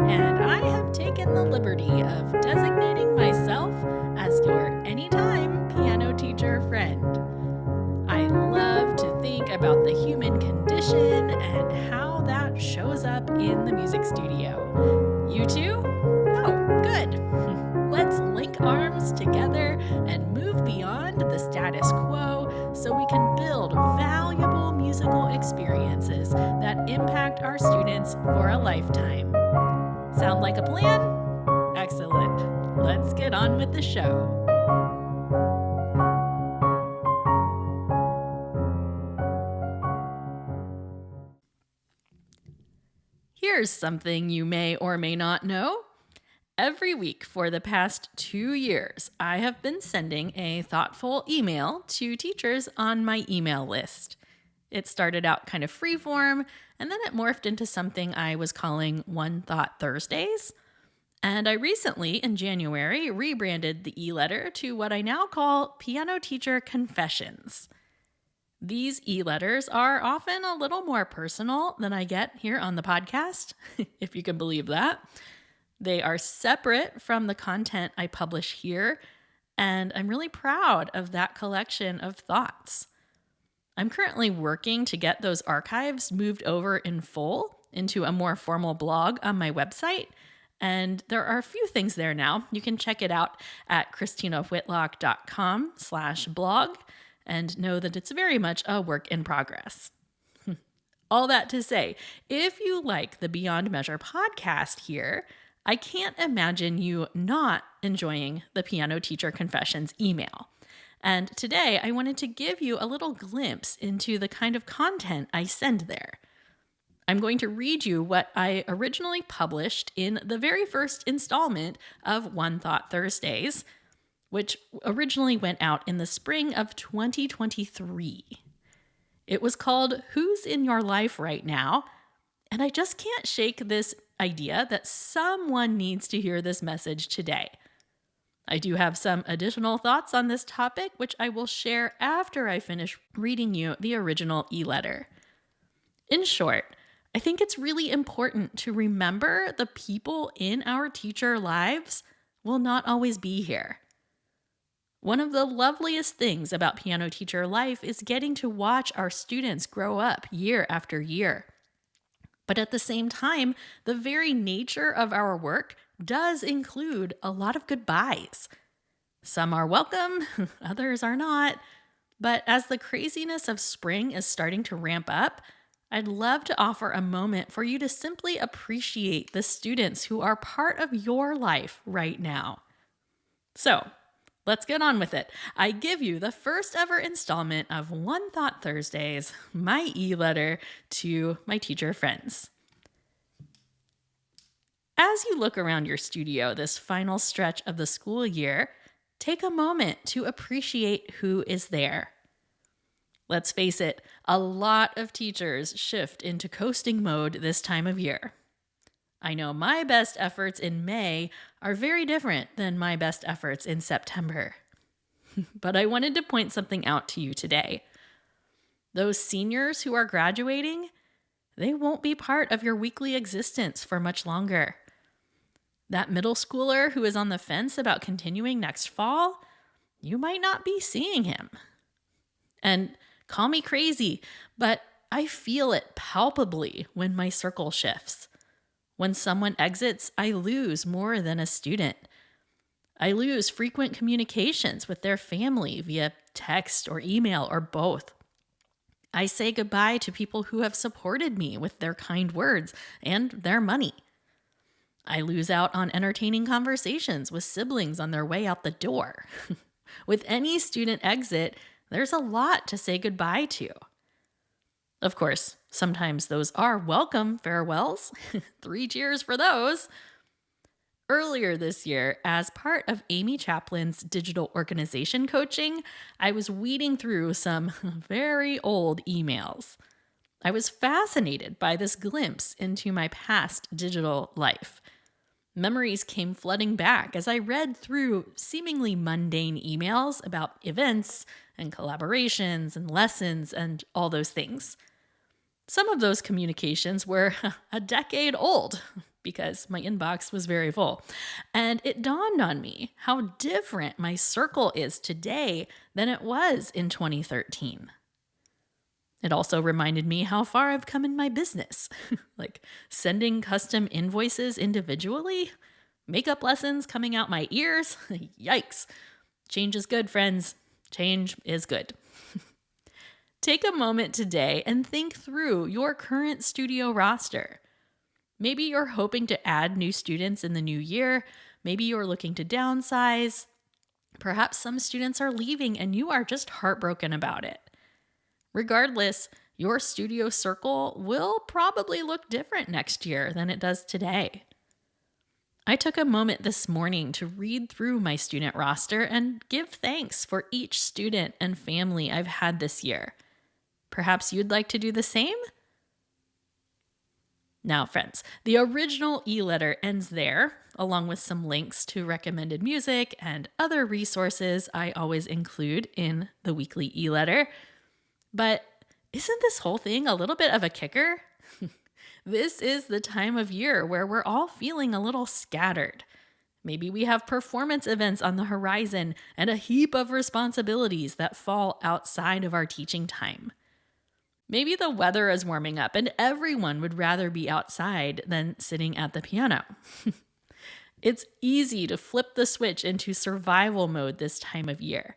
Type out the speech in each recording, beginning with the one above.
and I have taken the liberty of designating myself as your anytime piano teacher friend. I love to think about the human condition and how that shows up in the music studio. You too? Oh, good. Let's link arms together and move beyond the status quo so we can build valuable musical experiences that impact our students for a lifetime. Sound like a plan? Excellent. Let's get on with the show. Here's something you may or may not know. Every week for the past 2 years, I have been sending a thoughtful email to teachers on my email list. It started out kind of freeform, and then it morphed into something I was calling One Thought Thursdays. And I recently, in January, rebranded the e-letter to what I now call Piano Teacher Confessions. These e-letters are often a little more personal than I get here on the podcast, if you can believe that. They are separate from the content I publish here, and I'm really proud of that collection of thoughts. I'm currently working to get those archives moved over in full into a more formal blog on my website, and there are a few things there now. You can check it out at christinawhitlock.com/blog and know that it's very much a work in progress. All that to say, if you like the Beyond Measure podcast here, I can't imagine you not enjoying the Piano Teacher Confessions email. And today I wanted to give you a little glimpse into the kind of content I send there. I'm going to read you what I originally published in the very first installment of One Thought Thursdays, which originally went out in the spring of 2023. It was called Who's in Your Life Right Now? And I just can't shake this idea that someone needs to hear this message today. I do have some additional thoughts on this topic, which I will share after I finish reading you the original e-letter. In short, I think it's really important to remember the people in our teacher lives will not always be here. One of the loveliest things about piano teacher life is getting to watch our students grow up year after year. But at the same time, the very nature of our work does include a lot of goodbyes. Some are welcome, others are not. But as the craziness of spring is starting to ramp up, I'd love to offer a moment for you to simply appreciate the students who are part of your life right now. So, let's get on with it. I give you the first ever installment of One Thought Thursdays, my e-letter to my teacher friends. As you look around your studio this final stretch of the school year, take a moment to appreciate who is there. Let's face it, a lot of teachers shift into coasting mode this time of year. I know my best efforts in May are very different than my best efforts in September. But I wanted to point something out to you today. Those seniors who are graduating, they won't be part of your weekly existence for much longer. That middle schooler who is on the fence about continuing next fall, you might not be seeing him. And call me crazy, but I feel it palpably when my circle shifts. When someone exits, I lose more than a student. I lose frequent communications with their family via text or email or both. I say goodbye to people who have supported me with their kind words and their money. I lose out on entertaining conversations with siblings on their way out the door. With any student exit, there's a lot to say goodbye to. Of course, sometimes those are welcome farewells. 3 cheers for those. Earlier this year, as part of Amy Chaplin's digital organization coaching, I was weeding through some very old emails. I was fascinated by this glimpse into my past digital life. Memories came flooding back as I read through seemingly mundane emails about events and collaborations and lessons and all those things. Some of those communications were a decade old because my inbox was very full. And it dawned on me how different my circle is today than it was in 2013. It also reminded me how far I've come in my business, like sending custom invoices individually, makeup lessons coming out my ears. Yikes. Change is good, friends. Change is good. Take a moment today and think through your current studio roster. Maybe you're hoping to add new students in the new year. Maybe you're looking to downsize. Perhaps some students are leaving and you are just heartbroken about it. Regardless, your studio circle will probably look different next year than it does today. I took a moment this morning to read through my student roster and give thanks for each student and family I've had this year. Perhaps you'd like to do the same? Now, friends, the original e-letter ends there, along with some links to recommended music and other resources I always include in the weekly e-letter. But isn't this whole thing a little bit of a kicker? This is the time of year where we're all feeling a little scattered. Maybe we have performance events on the horizon and a heap of responsibilities that fall outside of our teaching time. Maybe the weather is warming up and everyone would rather be outside than sitting at the piano. It's easy to flip the switch into survival mode this time of year.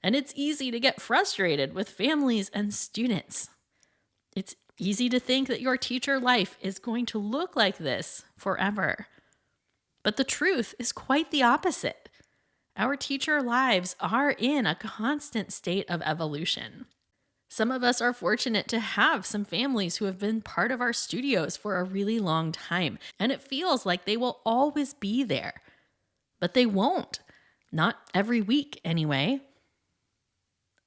And it's easy to get frustrated with families and students. It's easy to think that your teacher life is going to look like this forever. But the truth is quite the opposite. Our teacher lives are in a constant state of evolution. Some of us are fortunate to have some families who have been part of our studios for a really long time, and it feels like they will always be there. But they won't. Not every week, anyway.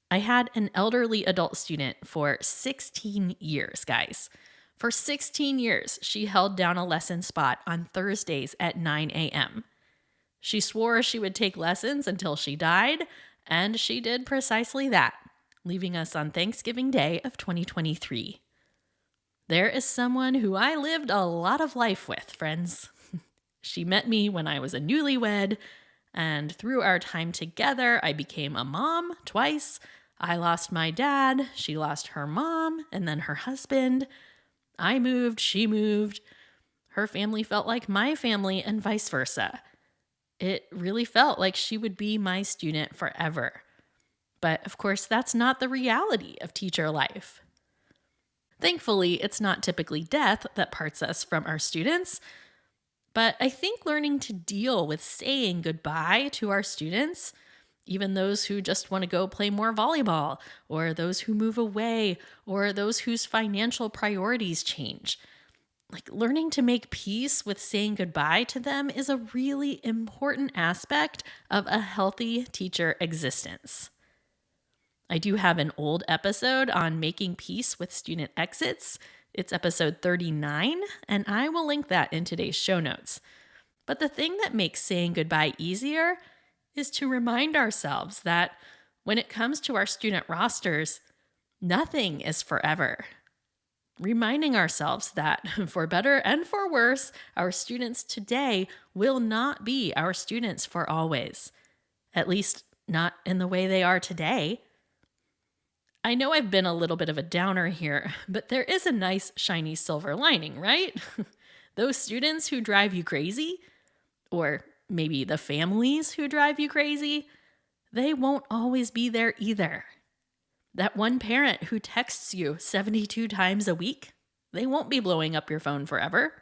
I had an elderly adult student for 16 years, guys. For 16 years, she held down a lesson spot on Thursdays at 9 a.m. She swore she would take lessons until she died, and she did precisely that, leaving us on Thanksgiving Day of 2023. There is someone who I lived a lot of life with, friends. She met me when I was a newlywed, and through our time together, I became a mom twice. I lost my dad, she lost her mom, and then her husband. I moved, she moved. Her family felt like my family and vice versa. It really felt like she would be my student forever. But of course, that's not the reality of teacher life. Thankfully, it's not typically death that parts us from our students. But I think learning to deal with saying goodbye to our students, even those who just want to go play more volleyball, or those who move away, or those whose financial priorities change. Like learning to make peace with saying goodbye to them is a really important aspect of a healthy teacher existence. I do have an old episode on making peace with student exits. It's episode 39, and I will link that in today's show notes. But the thing that makes saying goodbye easier is to remind ourselves that when it comes to our student rosters, nothing is forever. Reminding ourselves that for better and for worse, our students today will not be our students for always. At least not in the way they are today. I know I've been a little bit of a downer here, but there is a nice shiny silver lining, right? Those students who drive you crazy, or maybe the families who drive you crazy, they won't always be there either. That one parent who texts you 72 times a week, they won't be blowing up your phone forever.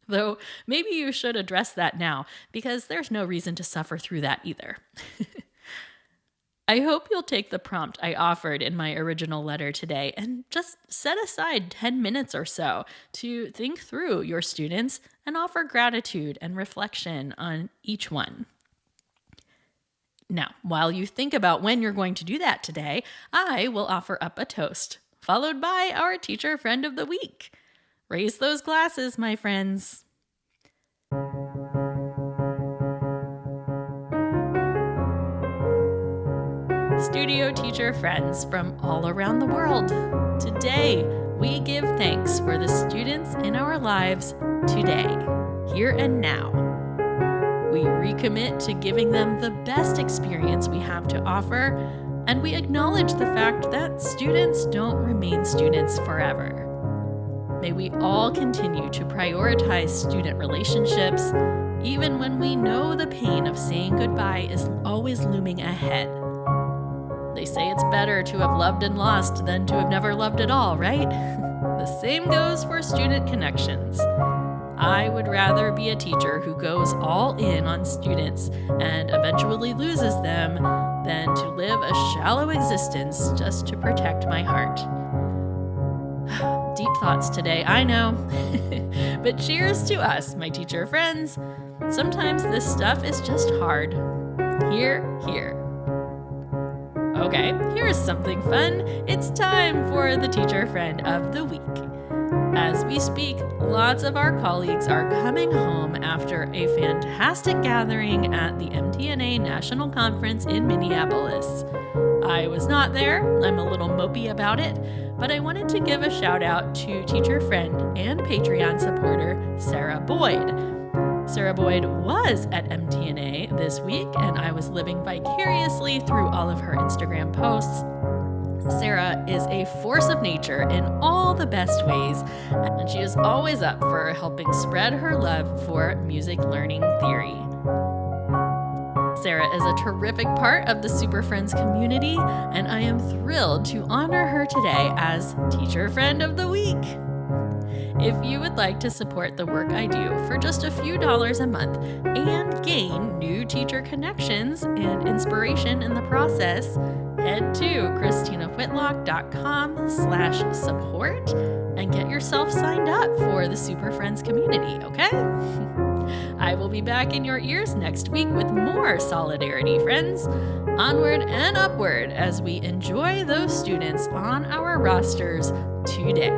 Though maybe you should address that now, because there's no reason to suffer through that either. I hope you'll take the prompt I offered in my original letter today and just set aside 10 minutes or so to think through your students and offer gratitude and reflection on each one. Now, while you think about when you're going to do that today, I will offer up a toast, followed by our teacher friend of the week. Raise those glasses, my friends. Studio teacher friends from all around the world. Today, we give thanks for the students in our lives today, here and now. We recommit to giving them the best experience we have to offer, and we acknowledge the fact that students don't remain students forever. May we all continue to prioritize student relationships, even when we know the pain of saying goodbye is always looming ahead. They say it's better to have loved and lost than to have never loved at all, right? The same goes for student connections. I would rather be a teacher who goes all in on students and eventually loses them than to live a shallow existence just to protect my heart. Deep thoughts today, I know. But cheers to us, my teacher friends. Sometimes this stuff is just hard. Hear, hear. Okay, here's something fun. It's time for the Teacher Friend of the Week. As we speak, lots of our colleagues are coming home after a fantastic gathering at the MTNA National Conference in Minneapolis. I was not there. I'm a little mopey about it, but I wanted to give a shout out to teacher friend and Patreon supporter Sarah Boyd. Sarah Boyd was at MTNA this week, and I was living vicariously through all of her Instagram posts. Sarah is a force of nature in all the best ways, and she is always up for helping spread her love for music learning theory. Sarah is a terrific part of the Super Friends community, and I am thrilled to honor her today as Teacher Friend of the Week. If you would like to support the work I do for just a few dollars a month and gain new teacher connections and inspiration in the process, head to christinawhitlock.com/support and get yourself signed up for the Super Friends community, okay? I will be back in your ears next week with more solidarity, friends. Onward and upward as we enjoy those students on our rosters today.